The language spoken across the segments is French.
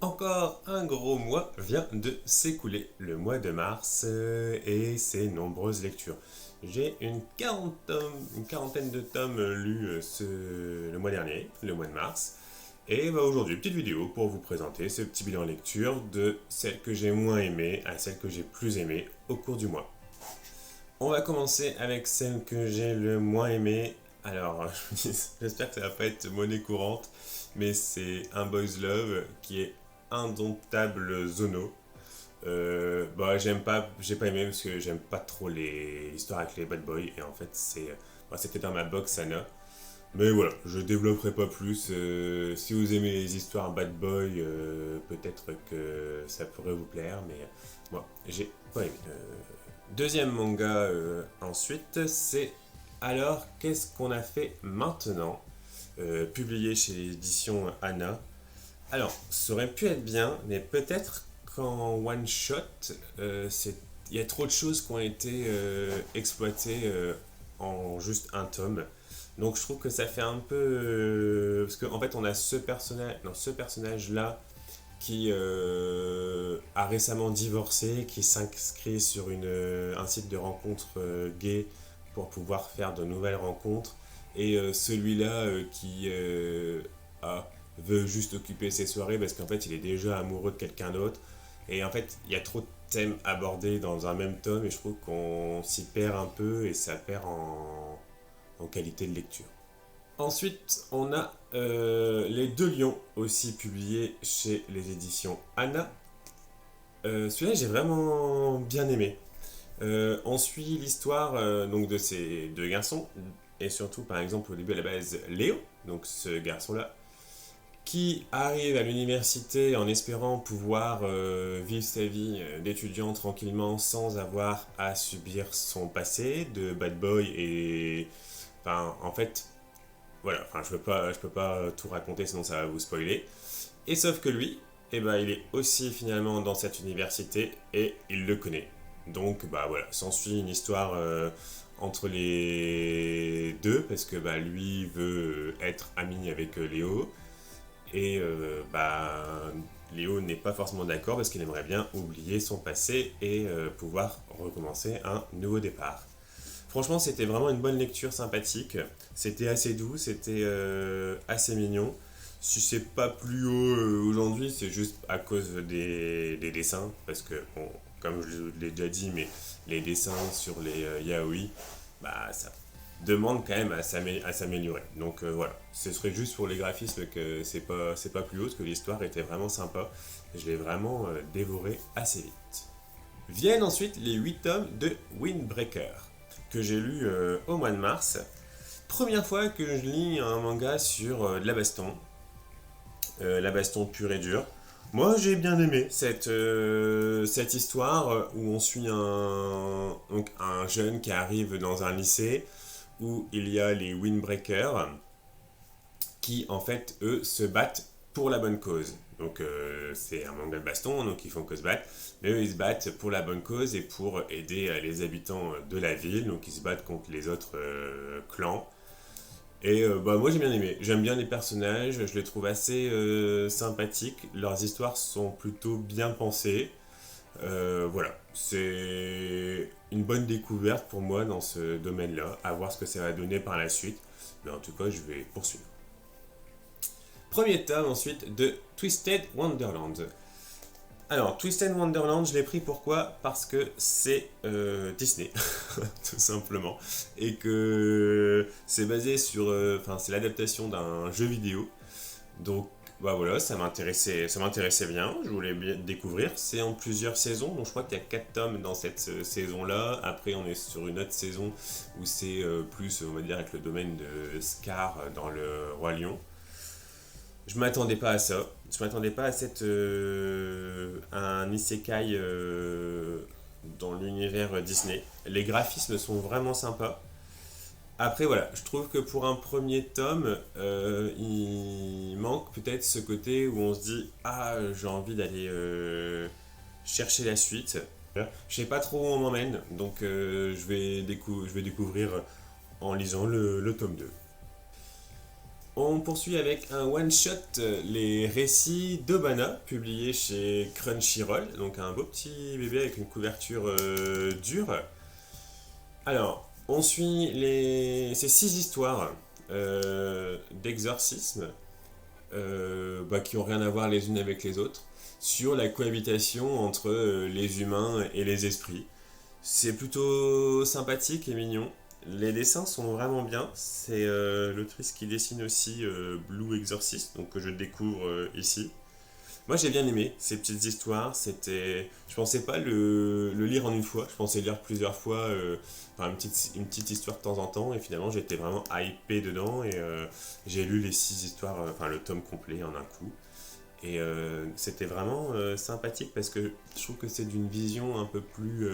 Encore un gros mois vient de s'écouler, le mois de mars, et ses nombreuses lectures. J'ai une quarantaine de tomes lus le mois dernier, le mois de mars. Et bah, aujourd'hui, petite vidéo pour vous présenter ce petit bilan lecture de celles que j'ai moins aimées à celles que j'ai plus aimées au cours du mois. On va commencer avec celle que j'ai le moins aimée. Alors, j'espère que ça va pas être monnaie courante, mais c'est un boys love qui est Indomptable Zono. Bah, j'ai pas aimé parce que j'aime pas trop les histoires avec les bad boys et en fait c'était dans ma box Anna. Mais voilà, je développerai pas plus. Si vous aimez les histoires bad boy, peut-être que ça pourrait vous plaire, mais moi j'ai pas aimé. Deuxième manga ensuite, c'est Alors qu'est-ce qu'on a fait maintenant, publié chez l'édition Anna. Alors, ça aurait pu être bien, mais peut-être qu'en one shot, il y a trop de choses qui ont été exploitées en juste un tome. Donc je trouve que ça fait un peu parce qu'en fait on a ce personnage là qui a récemment divorcé, qui s'inscrit sur un site de rencontres gay pour pouvoir faire de nouvelles rencontres. Et celui-là veut juste occuper ses soirées parce qu'en fait il est déjà amoureux de quelqu'un d'autre. Et en fait il y a trop de thèmes abordés dans un même tome et je trouve qu'on s'y perd un peu et ça perd en qualité de lecture. Ensuite, on a Les Deux Lions, aussi publiés chez les éditions Anna. Celui-là, j'ai vraiment bien aimé. On suit l'histoire donc de ces deux garçons, et surtout, par exemple, au début à la base, Léo, donc ce garçon-là, qui arrive à l'université en espérant pouvoir vivre sa vie d'étudiant tranquillement sans avoir à subir son passé de bad boy et... Enfin, en fait, voilà, enfin, je peux pas tout raconter sinon ça va vous spoiler. Et sauf que lui, eh ben, il est aussi finalement dans cette université et il le connaît. Donc bah voilà, s'ensuit une histoire entre les deux parce que bah, lui veut être ami avec Léo et Léo n'est pas forcément d'accord parce qu'il aimerait bien oublier son passé et pouvoir recommencer un nouveau départ. Franchement, c'était vraiment une bonne lecture sympathique. C'était assez doux, c'était assez mignon. Si c'est pas plus haut aujourd'hui, c'est juste à cause des dessins. Parce que, bon, comme je l'ai déjà dit, mais les dessins sur les yaoi, bah, ça demande quand même à s'améliorer. Donc voilà, ce serait juste pour les graphismes que c'est pas plus haut, parce que l'histoire était vraiment sympa. Je l'ai vraiment dévoré assez vite. Viennent ensuite les 8 tomes de Windbreaker, que j'ai lu au mois de mars. Première fois que je lis un manga sur de la baston pure et dure. Moi j'ai bien aimé cette histoire où on suit donc un jeune qui arrive dans un lycée où il y a les Windbreakers qui en fait eux se battent pour la bonne cause. Donc c'est un manga de baston, donc ils font que se battre. Mais eux ils se battent pour la bonne cause et pour aider les habitants de la ville. Donc ils se battent contre les autres clans. Et bah, moi j'ai bien aimé. J'aime bien les personnages, je les trouve assez sympathiques. Leurs histoires sont plutôt bien pensées. Voilà, c'est une bonne découverte pour moi dans ce domaine-là. À voir ce que ça va donner par la suite. Mais en tout cas, je vais poursuivre. Premier tome ensuite de Twisted Wonderland. Alors, Twisted Wonderland, je l'ai pris pourquoi? Parce que c'est Disney, tout simplement. Et que c'est basé sur. Enfin, c'est l'adaptation d'un jeu vidéo. Donc, bah voilà, ça m'intéressait bien. Je voulais bien découvrir. C'est en plusieurs saisons. Donc, je crois qu'il y a 4 tomes dans cette saison-là. Après, on est sur une autre saison où c'est plus, on va dire, avec le domaine de Scar dans le Roi Lion. Je m'attendais pas à ça. Je m'attendais pas à un isekai dans l'univers Disney. Les graphismes sont vraiment sympas. Après voilà, je trouve que pour un premier tome, il manque peut-être ce côté où on se dit ah j'ai envie d'aller chercher la suite. Je sais pas trop où on m'emmène, donc je vais découvrir en lisant le tome 2. On poursuit avec un one-shot, les récits d'Obana, publiés chez Crunchyroll, donc un beau petit bébé avec une couverture dure. Alors, on suit ces 6 histoires d'exorcisme qui n'ont rien à voir les unes avec les autres, sur la cohabitation entre les humains et les esprits. C'est plutôt sympathique et mignon. Les dessins sont vraiment bien. C'est l'autrice qui dessine aussi Blue Exorcist, donc que je découvre ici. Moi j'ai bien aimé ces petites histoires. Je pensais pas le lire en une fois. Je pensais lire plusieurs fois, une petite histoire de temps en temps. Et finalement j'étais vraiment hypé dedans et j'ai lu les 6 histoires, le tome complet en un coup. Et c'était vraiment sympathique parce que je trouve que c'est d'une vision un peu plus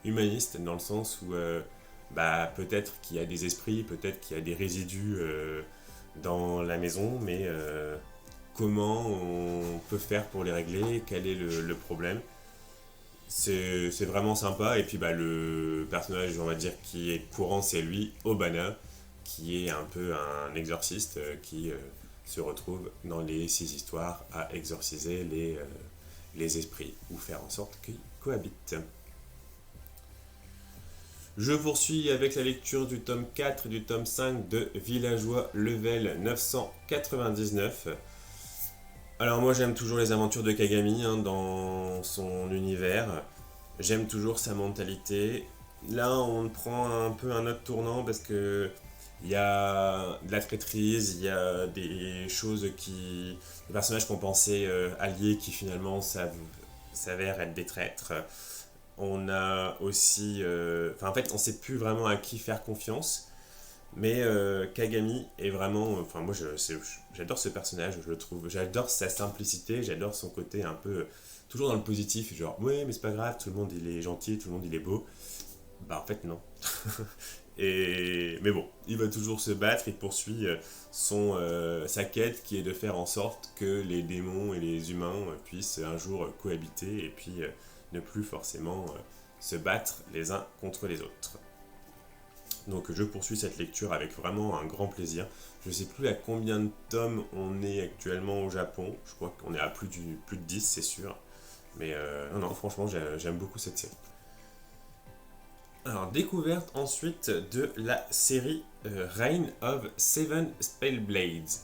humaniste dans le sens où peut-être qu'il y a des esprits, peut-être qu'il y a des résidus dans la maison, mais comment on peut faire pour les régler, quel est le problème. C'est vraiment sympa. Et puis le personnage, on va dire, qui est courant, c'est lui, Obana, qui est un peu un exorciste qui se retrouve dans les 6 histoires à exorciser les esprits ou faire en sorte qu'ils cohabitent. Je poursuis avec la lecture du tome 4 et du tome 5 de Villageois Level 999. Alors moi j'aime toujours les aventures de Kagami dans son univers. J'aime toujours sa mentalité. Là on prend un peu un autre tournant parce que il y a de la traîtrise, il y a des personnages qu'on pensait alliés qui finalement s'avèrent être des traîtres. On a aussi... en fait, on sait plus vraiment à qui faire confiance. Mais Kagami est vraiment... moi, j'adore ce personnage, je le trouve. J'adore sa simplicité, j'adore son côté un peu... toujours dans le positif, genre, ouais, mais c'est pas grave, tout le monde, il est gentil, tout le monde, il est beau. En fait, non. Mais bon, il va toujours se battre, il poursuit sa quête qui est de faire en sorte que les démons et les humains puissent un jour cohabiter et puis ne plus forcément se battre les uns contre les autres. Donc je poursuis cette lecture avec vraiment un grand plaisir. Je ne sais plus à combien de tomes on est actuellement au Japon, je crois qu'on est à plus de 10 c'est sûr. Mais non, franchement j'aime beaucoup cette série. Alors, découverte ensuite de la série Reign of Seven Spellblades.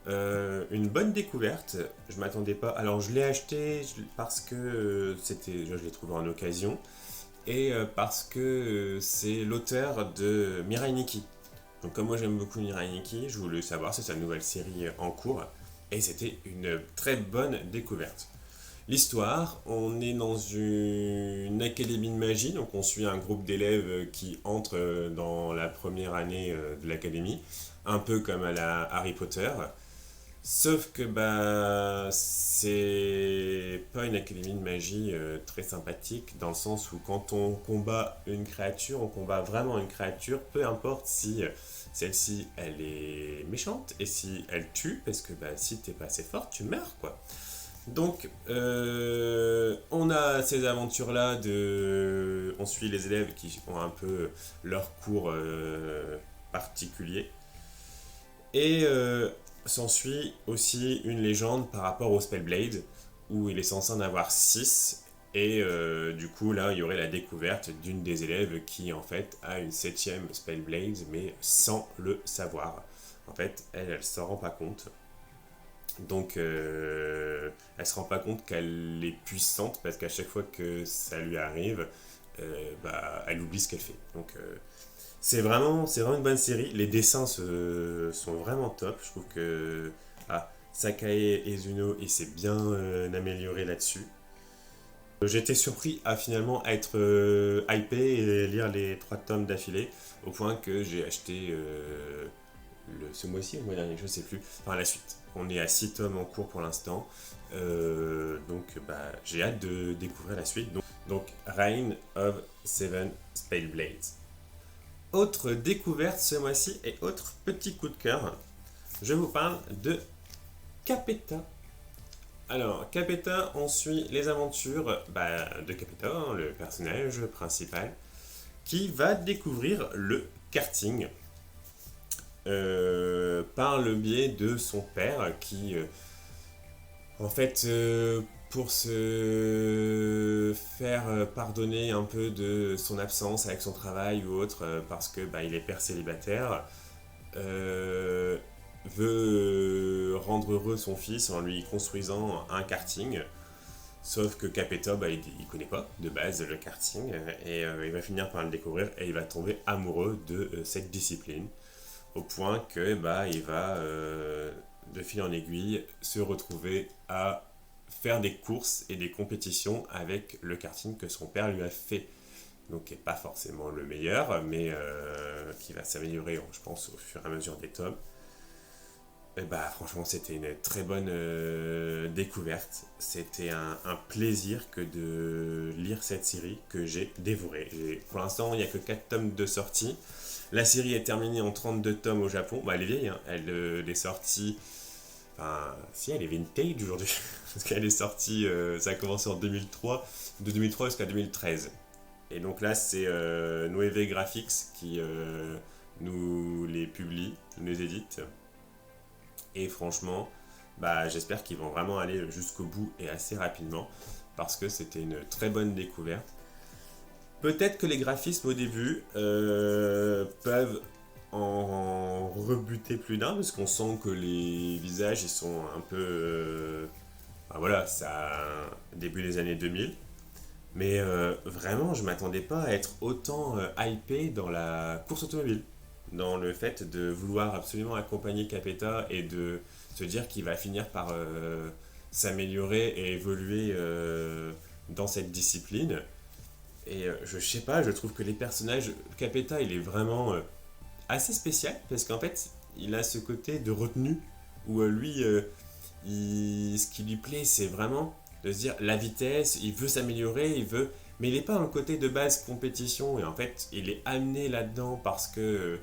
Une bonne découverte, je m'attendais pas. Alors, je l'ai acheté parce que je l'ai trouvé en occasion et parce que c'est l'auteur de Mirai Nikki. Donc, comme moi j'aime beaucoup Mirai Nikki, je voulais savoir si c'est sa nouvelle série en cours et c'était une très bonne découverte. L'histoire, on est dans une académie de magie, donc on suit un groupe d'élèves qui entrent dans la première année de l'académie, un peu comme à la Harry Potter. Sauf que c'est pas une académie de magie très sympathique, dans le sens où quand on combat une créature, on combat vraiment une créature, peu importe si celle-ci elle est méchante et si elle tue, parce que si t'es pas assez fort, tu meurs quoi. Donc, on a ces aventures-là on suit les élèves qui ont un peu leur cours particulier. Et s'ensuit aussi une légende par rapport au Spellblade, où il est censé en avoir 6. Et du coup, là, il y aurait la découverte d'une des élèves qui, en fait, a une 7ème Spellblade, mais sans le savoir. En fait, elle s'en rend pas compte. Donc, elle se rend pas compte qu'elle est puissante parce qu'à chaque fois que ça lui arrive, elle oublie ce qu'elle fait. Donc, c'est vraiment une bonne série. Les dessins sont vraiment top. Je trouve que Sakae Ezuno il s'est bien amélioré là-dessus. J'étais surpris à finalement être hypé et lire les 3 tomes d'affilée, au point que j'ai acheté ce mois-ci ou le mois dernier, je sais plus, la suite. On est à 6 tomes en cours pour l'instant, donc j'ai hâte de découvrir la suite. Donc Reign of Seven Spellblades. Autre découverte ce mois-ci et autre petit coup de cœur, je vous parle de Capeta. Alors, Capeta, on suit les aventures de Capeta, le personnage principal, qui va découvrir le karting. par le biais de son père qui, en fait, pour se faire pardonner un peu de son absence avec son travail ou autre, parce que il est père célibataire, euh, veut rendre heureux son fils en lui construisant un karting. Sauf que Capeta, il connaît pas de base le karting et il va finir par le découvrir et il va tomber amoureux de cette discipline au point que il va de fil en aiguille se retrouver à faire des courses et des compétitions avec le karting que son père lui a fait. Donc qui n'est pas forcément le meilleur, mais qui va s'améliorer, je pense, au fur et à mesure des tomes. Et franchement, c'était une très bonne découverte. C'était un plaisir que de lire cette série que j'ai dévorée. Pour l'instant, il n'y a que 4 tomes de sortie. La série est terminée en 32 tomes au Japon. Elle est vieille, hein. Elle est sortie. Enfin, si, elle est vintage aujourd'hui. Parce qu'elle est sortie. Ça a commencé en 2003. De 2003 jusqu'à 2013. Et donc là, c'est Noévé Graphics qui nous les publie, nous les édite. Et franchement, j'espère qu'ils vont vraiment aller jusqu'au bout et assez rapidement. Parce que c'était une très bonne découverte. Peut-être que les graphismes au début peuvent en rebuter plus d'un, parce qu'on sent que les visages ils sont un peu. Voilà, ça début des années 2000. Mais vraiment, je m'attendais pas à être autant hypé dans la course automobile. Dans le fait de vouloir absolument accompagner Capeta et de se dire qu'il va finir par s'améliorer et évoluer dans cette discipline. Et je sais pas, je trouve que les personnages. Capeta, il est vraiment assez spécial parce qu'en fait, il a ce côté de retenue où lui, ce qui lui plaît, c'est vraiment de se dire la vitesse, il veut s'améliorer, il veut. Mais il n'est pas dans le côté de base compétition et en fait, il est amené là-dedans parce que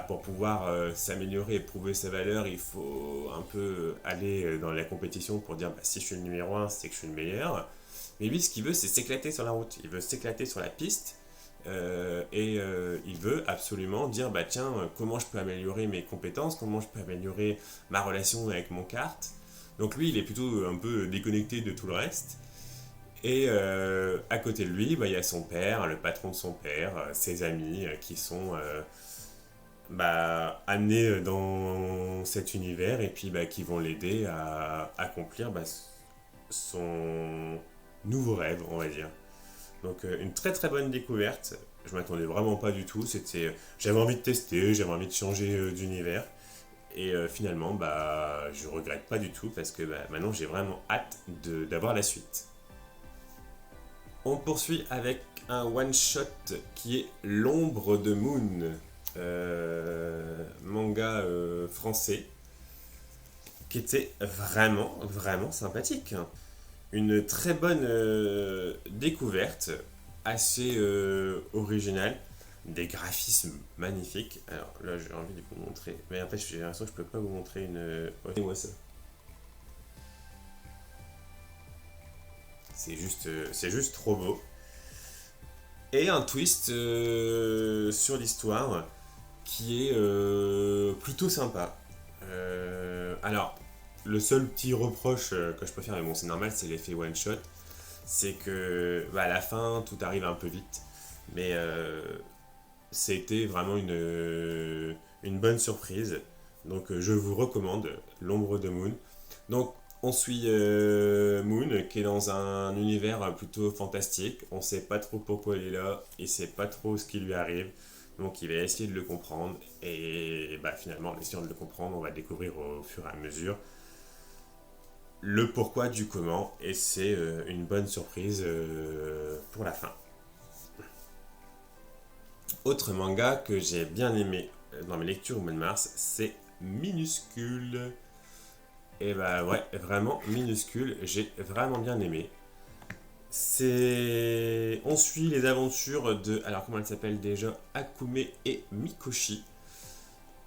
pour pouvoir s'améliorer et prouver sa valeur, il faut un peu aller dans la compétition pour dire si je suis le numéro 1, c'est que je suis le meilleur. Mais lui, ce qu'il veut, c'est s'éclater sur la route. Il veut s'éclater sur la piste. Il veut absolument dire tiens, comment je peux améliorer mes compétences, comment je peux améliorer ma relation avec mon kart. Donc lui, il est plutôt un peu déconnecté de tout le reste. Et à côté de lui, il y a son père, le patron de son père, ses amis qui sont amenés dans cet univers et puis qui vont l'aider à accomplir son nouveau rêve, on va dire. Donc une très très bonne découverte. Je m'attendais vraiment pas du tout. J'avais envie de tester, j'avais envie de changer d'univers. Et finalement, je regrette pas du tout parce que maintenant j'ai vraiment hâte d'avoir la suite. On poursuit avec un one-shot qui est L'ombre de Moon, manga français, qui était vraiment, vraiment sympathique. Une très bonne découverte, assez originale, des graphismes magnifiques. Alors là, j'ai envie de vous montrer, mais en fait, j'ai l'impression que je peux pas vous montrer une. Regardez-moi ça. C'est juste trop beau. Et un twist sur l'histoire qui est plutôt sympa. Alors, le seul petit reproche que je peux faire, mais bon, c'est normal, c'est l'effet one shot. C'est que à la fin, tout arrive un peu vite. Mais c'était vraiment une bonne surprise. Donc, je vous recommande L'ombre de Moon. Donc, on suit Moon qui est dans un univers plutôt fantastique. On sait pas trop pourquoi il est là. Il sait pas trop ce qui lui arrive. Donc il va essayer de le comprendre. Et finalement, en essayant de le comprendre, on va découvrir au fur et à mesure le pourquoi du comment. Et c'est une bonne surprise pour la fin. Autre manga que j'ai bien aimé dans mes lectures au mois de mars, c'est Minuscule. Et ouais, vraiment minuscule, j'ai vraiment bien aimé. On suit les aventures de, alors comment elles s'appellent déjà, Akume et Mikoshi.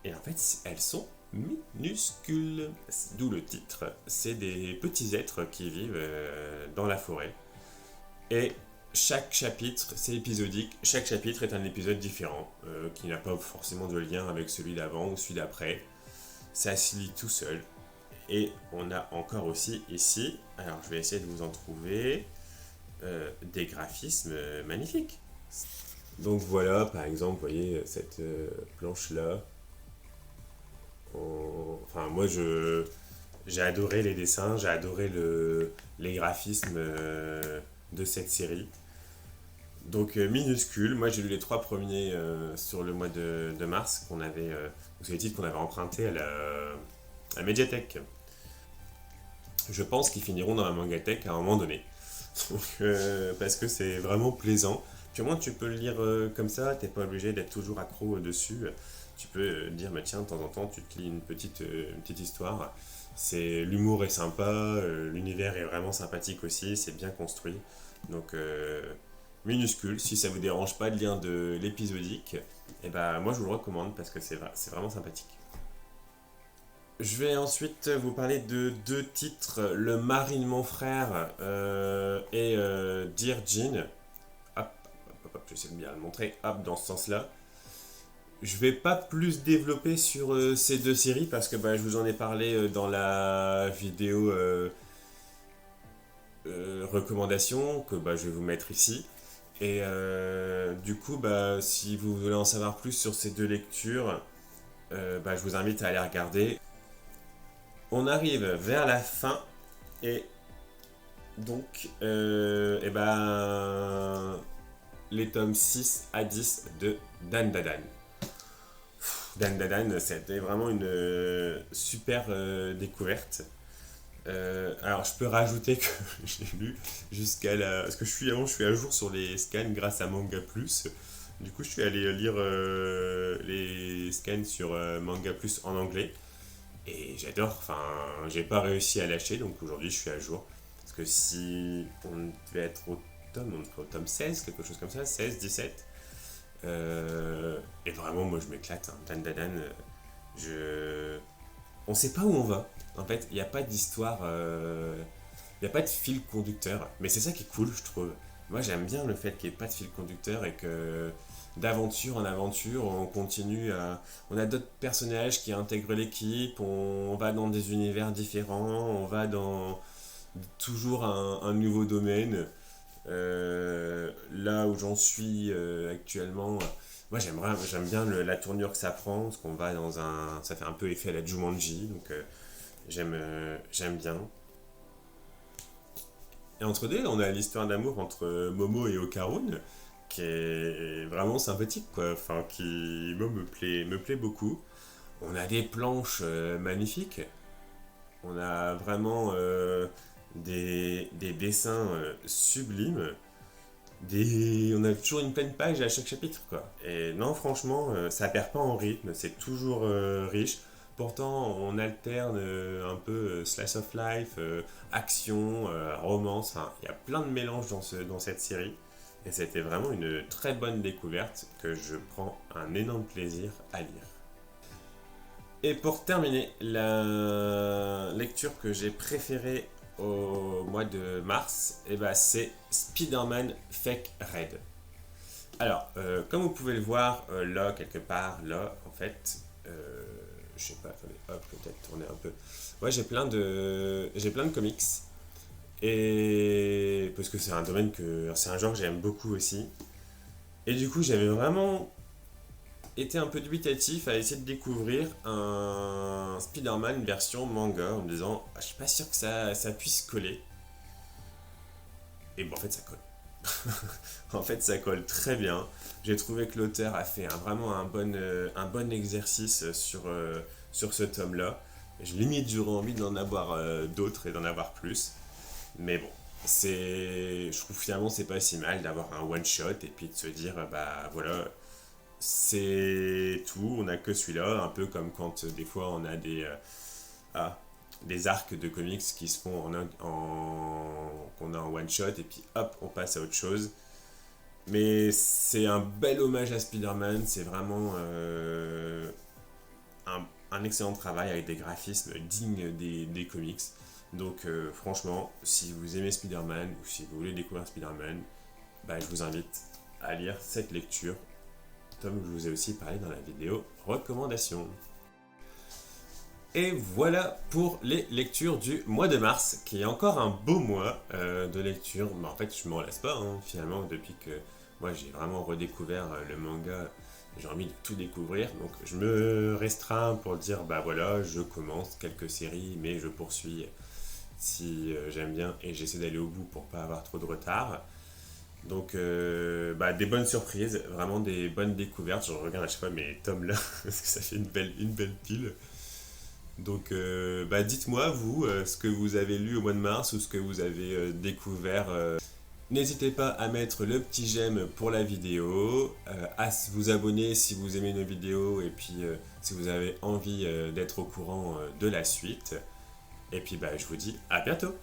Et en fait, elles sont minuscules, d'où le titre. C'est des petits êtres qui vivent dans la forêt. Et chaque chapitre, c'est épisodique, chaque chapitre est un épisode différent, qui n'a pas forcément de lien avec celui d'avant ou celui d'après. Ça se lit tout seul. Et on a encore aussi ici, alors je vais essayer de vous en trouver, des graphismes magnifiques. Donc voilà, par exemple, vous voyez cette planche-là. Enfin, moi, j'ai adoré les dessins, j'ai adoré les graphismes de cette série. Donc minuscule, moi j'ai lu les 3 premiers sur le mois de mars qu'on avait, c'est les titres qu'on avait empruntés à la médiathèque. Je pense qu'ils finiront dans la mangathèque à un moment donné. Donc, parce que c'est vraiment plaisant. Puis au moins tu peux le lire comme ça, t'es pas obligé d'être toujours accro dessus. Tu peux dire, bah, tiens, de temps en temps, tu te lis une petite histoire. L'humour est sympa, l'univers est vraiment sympathique aussi, c'est bien construit. Donc, minuscule, si ça vous dérange pas de lire de l'épisodique, et ben moi je vous le recommande parce que c'est vraiment sympathique. Je vais ensuite vous parler de 2 titres, Le mari de mon frère et Dear Jean. Hop, hop, hop, j'essaie de bien le montrer, hop, dans ce sens-là. Je vais pas plus développer sur ces 2 séries parce que bah, je vous en ai parlé dans la vidéo recommandation que bah, je vais vous mettre ici. Et du coup, bah, si vous voulez en savoir plus sur ces 2 lectures, bah, je vous invite à aller regarder. On arrive vers la fin et donc, et ben, les tomes 6 à 10 de Dan Dadan. Dan Dadan, c'était vraiment une super découverte. Alors, je peux rajouter que j'ai lu jusqu'à la. Parce que je suis à jour sur les scans grâce à Manga Plus. Du coup, je suis allé lire les scans sur Manga Plus en anglais. Et j'adore, enfin, j'ai pas réussi à lâcher, donc aujourd'hui je suis à jour. Parce que si on devait être on serait au tome 16, quelque chose comme ça, 16, 17. Et vraiment, moi je m'éclate, hein. Dan Dadan, on sait pas où on va. En fait, il n'y a pas d'histoire, il n'y a pas de fil conducteur. Mais c'est ça qui est cool, je trouve. Moi j'aime bien le fait qu'il n'y ait pas de fil conducteur et que d'aventure en aventure, on continue à. On a d'autres personnages qui intègrent l'équipe, on va dans des univers différents, on va dans toujours un nouveau domaine. Là où j'en suis actuellement, moi j'aime bien la tournure que ça prend, parce qu'on va dans un. Ça fait un peu effet à la Jumanji, donc j'aime bien. Et entre deux, on a l'histoire d'amour entre Momo et Okarun, qui est vraiment sympathique, quoi. Enfin, qui, moi, me plaît beaucoup. On a des planches magnifiques. On a vraiment des dessins sublimes. On a toujours une pleine page à chaque chapitre, quoi. Et non, franchement, ça perd pas en rythme. C'est toujours riche. Pourtant, on alterne un peu slice of life, action, romance. Enfin, il y a plein de mélanges dans cette série. Et c'était vraiment une très bonne découverte que je prends un énorme plaisir à lire. Et pour terminer, la lecture que j'ai préférée au mois de mars, eh ben, c'est Spider-Man Fake Red. Alors, comme vous pouvez le voir, là, quelque part, là, en fait, je sais pas, attendez, hop, peut-être tourner un peu. Ouais, j'ai plein de comics. Et parce que c'est un domaine c'est un genre que j'aime beaucoup aussi. Et du coup, j'avais vraiment été un peu dubitatif à essayer de découvrir un Spider-Man version manga en me disant, ah, je suis pas sûr que ça puisse coller. Et bon, en fait, ça colle. En fait, ça colle très bien. J'ai trouvé que l'auteur a fait vraiment un bon exercice sur ce tome-là. Limite, j'aurais envie d'en avoir d'autres et d'en avoir plus. Mais bon, je trouve finalement c'est pas si mal d'avoir un one shot et puis de se dire bah voilà, c'est tout, on a que celui-là, un peu comme quand des fois on a des arcs de comics qui se font qu'on a en one shot et puis hop, on passe à autre chose. Mais c'est un bel hommage à Spider-Man, c'est vraiment un excellent travail avec des graphismes dignes des comics. Donc franchement, si vous aimez Spider-Man ou si vous voulez découvrir Spider-Man, je vous invite à lire cette lecture, comme je vous ai aussi parlé dans la vidéo recommandation. Et voilà pour les lectures du mois de mars, qui est encore un beau mois de lecture. En fait, je m'en lasse pas, finalement, depuis que moi j'ai vraiment redécouvert le manga. J'ai envie de tout découvrir, donc je me restreins pour dire, voilà, je commence quelques séries, mais je poursuis si j'aime bien et j'essaie d'aller au bout pour pas avoir trop de retard. Donc, des bonnes surprises, vraiment des bonnes découvertes. Je regarde à chaque fois mes tomes là, parce que ça fait une belle pile. Donc, dites-moi, vous, ce que vous avez lu au mois de mars ou ce que vous avez découvert. N'hésitez pas à mettre le petit j'aime pour la vidéo, à vous abonner si vous aimez nos vidéos et puis si vous avez envie d'être au courant de la suite. Et puis, je vous dis à bientôt!